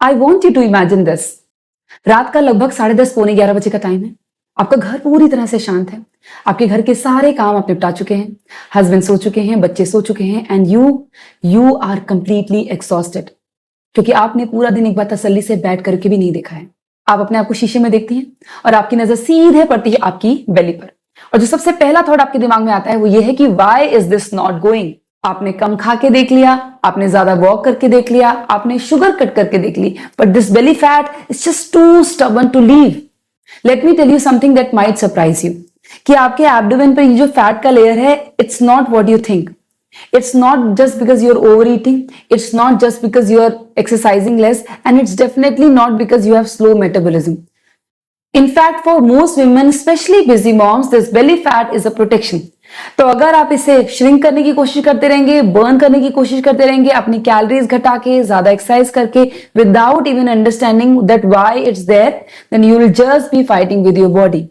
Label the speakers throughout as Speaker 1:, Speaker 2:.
Speaker 1: I want you to imagine this. रात का लगभग 10:30 पौने 11 बजे का टाइम है। आपका घर पूरी तरह से शांत है। आपके घर के सारे काम आप निपटा चुके हैं। हस्बैंड सो चुके हैं, बच्चे सो चुके हैं and you are completely exhausted, क्योंकि आपने पूरा दिन एक बार तसल्ली से बैठ करके भी नहीं देखा है। आप अपने आप को शीशे में देखती हैं और आपकी नजर सीधे पड़ती है आपकी बेली पर, और जो सबसे पहला थॉट आपके दिमाग में आता है वो ये है कि why is this not going. आपने कम खा के देख लिया, आपने ज्यादा वॉक करके देख लिया, आपने शुगर कट करके देख ली, but this belly fat is just too stubborn to leave. Let me tell you something that might surprise you, कि आपके एब्डोमेन पर ये जो फैट का लेयर है, it's not what you think. It's not just because you're overeating, it's not just because you're exercising less, and it's definitely not because you have slow metabolism. In fact, for most women, especially busy moms, this belly fat is a protection. तो अगर आप इसे shrink करने की कोशिश करते रहेंगे, burn करने की कोशिश करते रहेंगे, अपनी कैलोरीज घटा के, ज्यादा एक्सरसाइज करके, without even understanding that why it's there, then you will just be fighting with your body.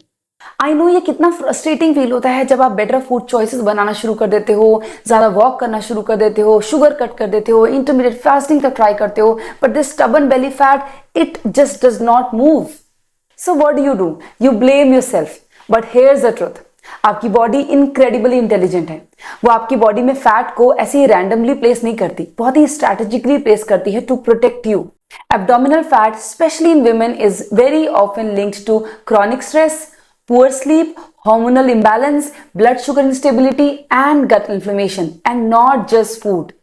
Speaker 1: I know ये कितना फ्रस्ट्रेटिंग फील होता है जब आप बेटर फूड चॉइसेस बनाना शुरू कर देते हो, ज्यादा वॉक करना शुरू कर देते हो, शुगर कट कर देते हो, इंटरमीडिएट फास्टिंग का ट्राई करते हो, but this stubborn belly fat it just does not move. So what do? You blame yourself, but here's the truth, आपकी बॉडी इनक्रेडिबली इंटेलिजेंट है। वो आपकी बॉडी में फैट को ऐसे ही रैंडमली प्लेस नहीं करती, बहुत ही स्ट्रैटेजिकली प्लेस करती है to protect you. Abdominal fat, especially in women, is very often linked to chronic stress, poor sleep, hormonal imbalance, blood sugar instability, and gut inflammation, and not just food.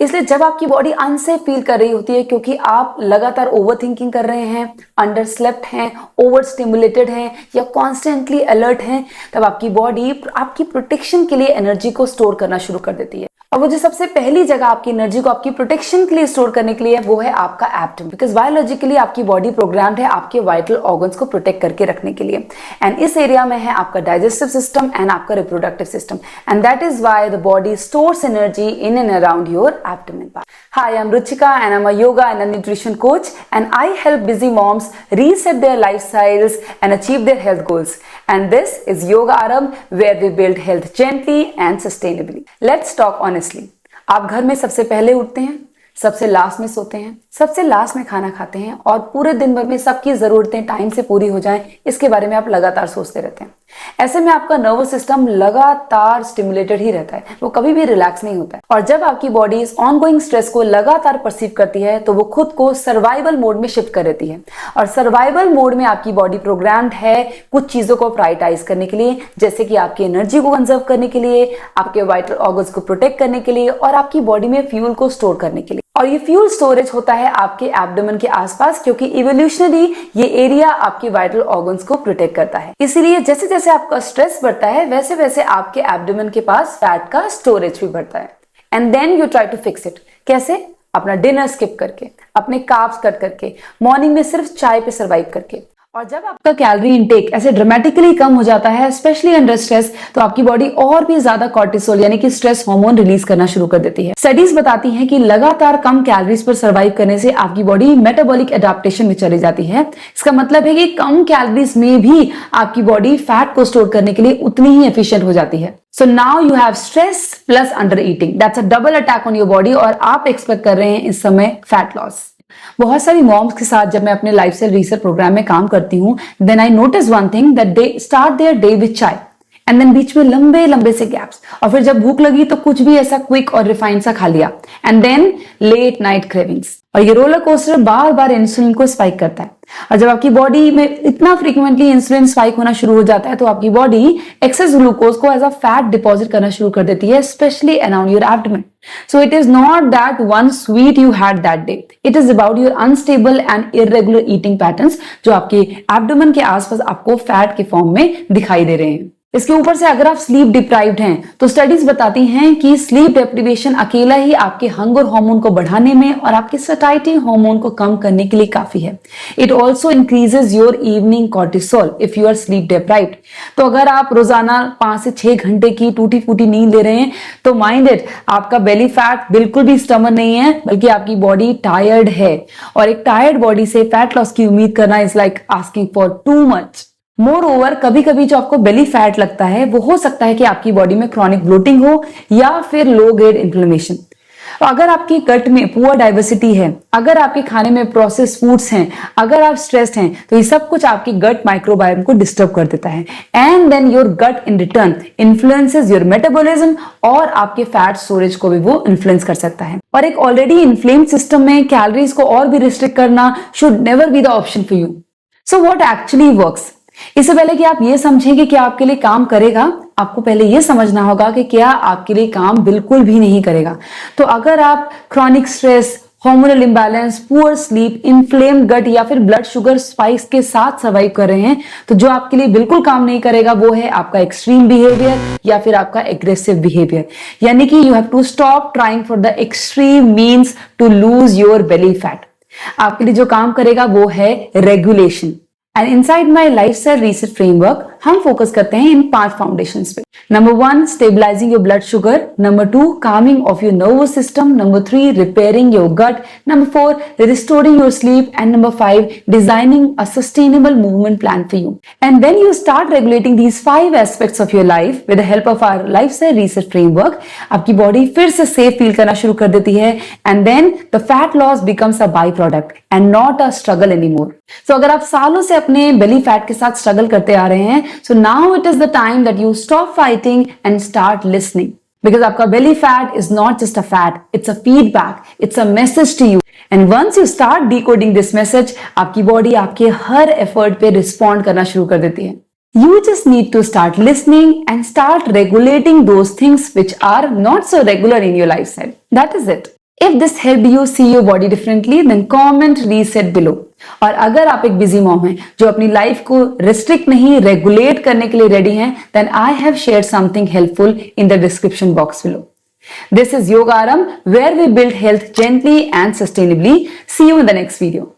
Speaker 1: इसलिए जब आपकी body unsafe feel कर रही होती है क्योंकि आप लगातार ओवर थिंकिंग कर रहे हैं, अंडर स्लेप्ट हैं, ओवर स्टिमुलेटेड हैं या कॉन्स्टेंटली अलर्ट हैं, तब आपकी बॉडी आपकी प्रोटेक्शन के लिए एनर्जी को स्टोर करना शुरू कर देती है। और वो जो सबसे पहली जगह आपकी एनर्जी को आपकी प्रोटेक्शन के लिए स्टोर करने के लिए वो है आपका एब्डोमेन, बिकॉज बायोलॉजिकली आपकी बॉडी प्रोग्राम्ड है आपके वाइटल ऑर्गन्स को प्रोटेक्ट करके रखने के लिए। एंड इस एरिया में है आपका डाइजेस्टिव सिस्टम एंड आपका reproductive system, and that is why the body stores energy in and around your abdomen part. Hi, I'm Ruchika and I'm a yoga and a nutrition coach, and I help busy moms reset their lifestyles and achieve their health goals. And this is Yoga Aram, where we build health gently and sustainably. Let's talk honestly. आप घर में सबसे पहले उठते हैं, सबसे last में सोते हैं, सबसे लास्ट में खाना खाते हैं, और पूरे दिन भर में सबकी जरूरतें टाइम से पूरी हो जाएं, इसके बारे में आप लगातार सोचते रहते हैं। ऐसे में आपका नर्वस सिस्टम लगातार स्टिमुलेटेड ही रहता है, वो कभी भी रिलैक्स नहीं होता है। और जब आपकी बॉडी इस ऑनगोइंग स्ट्रेस को लगातार परसीव करती है तो वो खुद को सर्वाइवल मोड में शिफ्ट कर देती है। और सर्वाइवल मोड में आपकी बॉडी प्रोग्राम्ड है कुछ चीजों को प्रायोरिटाइज करने के लिए, जैसे कि आपकी एनर्जी को कंजर्व करने के लिए, आपके वाइटल ऑर्गन्स को प्रोटेक्ट करने के लिए, और आपकी बॉडी में फ्यूल को स्टोर करने के लिए। और ये फ्यूल स्टोरेज होता है आपके एब्डोमेन के आसपास, क्योंकि इवोल्यूशनरी ये एरिया आपके वाइटल ऑर्गन्स को प्रोटेक्ट करता है। इसीलिए जैसे जैसे आपका स्ट्रेस बढ़ता है वैसे वैसे आपके एब्डोमेन के पास फैट का स्टोरेज भी बढ़ता है। And then you try to fix it. कैसे? अपना डिनर स्किप करके, अपने कार्ब्स कट करके, मॉर्निंग में सिर्फ चाय पे सर्वाइव करके। और जब आपका कैलोरी इंटेक ऐसे ड्रामेटिकली कम हो जाता है, स्पेशली अंडर स्ट्रेस, तो आपकी बॉडी और भी ज्यादा कॉर्टिसोल यानी कि स्ट्रेस हार्मोन रिलीज करना शुरू कर देती है। स्टडीज बताती हैं कि लगातार कम कैलोरीज पर सर्वाइव करने से आपकी बॉडी मेटाबॉलिक एडाप्टेशन में चली जाती है। इसका मतलब है कि कम कैलोरीज में भी आपकी बॉडी फैट को स्टोर करने के लिए उतनी ही एफिशिएंट हो जाती है। So now you have stress plus under eating, that's a double attack on your body, और आप एक्सपेक्ट कर रहे हैं इस समय फैट लॉस। बहुत सारी मॉम्स के साथ जब मैं अपने लाइफस्टाइल रीसेट प्रोग्राम में काम करती हूँ, then I notice one thing, that they start their day with chai and then बीच में लंबे लंबे से गैप्स, और फिर जब भूख लगी तो कुछ भी ऐसा क्विक और रिफाइंड सा खा लिया, and then late night cravings. और ये रोलर कोस्टर बार बार इंसुलिन को स्पाइक करता है। और जब आपकी बॉडी में इतना फ्रीक्वेंटली इंसुलिन स्पाइक होना शुरू हो जाता है तो आपकी बॉडी एक्सेस ग्लूकोज को एज अ फैट डिपॉजिट करना शुरू कर देती है, specially around your abdomen. So it is not that one sweet you had that day. It is about your unstable and irregular eating patterns जो आपके abdomen के आसपास आपको फैट के फॉर्म में दिखाई दे रहे हैं। इसके ऊपर से अगर आप स्लीप डिप्राइव्ड हैं तो स्टडीज बताती हैं कि स्लीप डेप्रिवेशन अकेला ही आपके हंगर हार्मोन को बढ़ाने में और आपके सटाइटी हार्मोन को कम करने के लिए काफी है। It also increases your evening cortisol if you are sleep deprived. तो अगर आप रोजाना 5 से 6 घंटे की टूटी फूटी नींद ले रहे हैं तो माइंड इट, आपका बेली फैट बिल्कुल भी स्टमन नहीं है, बल्कि आपकी बॉडी टायर्ड है। और एक टायर्ड बॉडी से फैट लॉस की उम्मीद करना is like asking for too much. More over कभी कभी जो आपको बेली फैट लगता है वो हो सकता है कि आपकी बॉडी में क्रॉनिक ब्लोटिंग हो या फिर लो ग्रेड इन्फ्लेमेशन। अगर आपके गट में पुअर डाइवर्सिटी है, अगर आपके खाने में प्रोसेस फूड्स हैं, अगर आप स्ट्रेस्ड हैं, तो ये सब कुछ आपके गट माइक्रोबायोम को डिस्टर्ब कर देता है and then your gut in return influences your metabolism और आपके फैट स्टोरेज को भी वो इन्फ्लुएंस कर सकता है। और एक ऑलरेडी इन्फ्लेम्ड सिस्टम में कैलोरीज को और भी रिस्ट्रिक्ट करना should never be the option for you. So what actually works? इससे पहले कि आप ये समझें कि क्या आपके लिए काम करेगा, आपको पहले ये समझना होगा कि क्या आपके लिए काम बिल्कुल भी नहीं करेगा। तो अगर आप chronic stress, hormonal imbalance, poor sleep, inflamed gut या फिर ब्लड शुगर स्पाइक्स के साथ सर्वाइव कर रहे हैं, तो जो आपके लिए बिल्कुल काम नहीं करेगा वो है आपका एक्सट्रीम बिहेवियर या फिर आपका एग्रेसिव बिहेवियर। यानी कि you have to stop trying for the extreme means to lose your belly fat. आपके लिए जो काम करेगा वो है regulation. And inside my lifestyle reset framework हम फोकस करते हैं इन 5 फाउंडेशंस पे। Number 1, stabilising your blood sugar. Number 2, calming of your nervous system. Number 3, repairing your gut. Number 4, restoring your sleep. And number 5, designing a sustainable movement plan for you. And when you start regulating these 5 aspects of your life with the help of our lifestyle reset framework, आपकी body फिर से safe feel करना शुरू कर देती है and then the fat loss becomes a byproduct and not a struggle anymore. So अगर आप सालों से अपने belly fat के साथ struggle करते आ रहे हैं, so now it is the time that you stop fighting and start listening. Because आपका belly fat is not just a fat, it's a feedback, it's a message to you. And once you start decoding this message, आपकी body आपके हर effort पे respond करना शुरू कर देती है. You just need to start listening and start regulating those things which are not so regular in your lifestyle. That is it. If this helped you see your body differently, then comment reset below. और अगर आप एक busy mom हैं जो अपनी life को restrict नहीं regulate करने के लिए रेडी हैं, then I have shared something helpful in the description box below. This is Yogaram, where we build health gently and sustainably. See you in the next video.